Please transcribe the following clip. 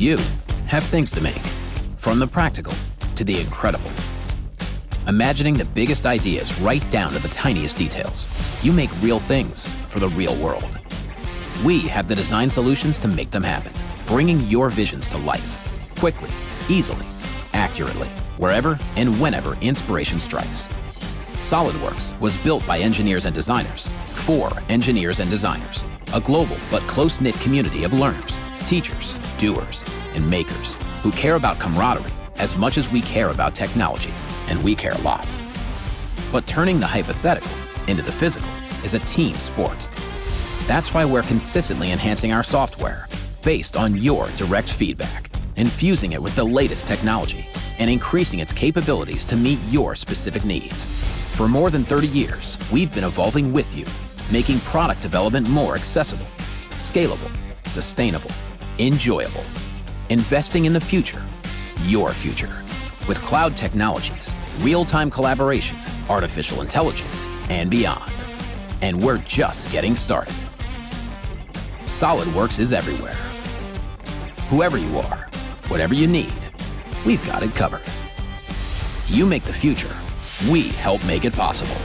You have things to make, from the practical to the incredible. Imagining the biggest ideas right down to the tiniest details, you make real things for the real world. We have the design solutions to make them happen, bringing your visions to life, quickly, easily, accurately, wherever and whenever inspiration strikes. SolidWorks was built by engineers and designers, for engineers and designers, a global but close-knit community of learners, teachers, doers, and makers who care about camaraderie as much as we care about technology, and we care a lot. But turning the hypothetical into the physical is a team sport. That's why we're consistently enhancing our software based on your direct feedback, infusing it with the latest technology, and increasing its capabilities to meet your specific needs. For more than 30 years, we've been evolving with you, making product development more accessible, scalable, sustainable, enjoyable, investing in the future, your future, with cloud technologies, real-time collaboration, artificial intelligence, and beyond. And we're just getting started. SolidWorks is everywhere. Whoever you are, whatever you need, we've got it covered. You make the future. We help make it possible.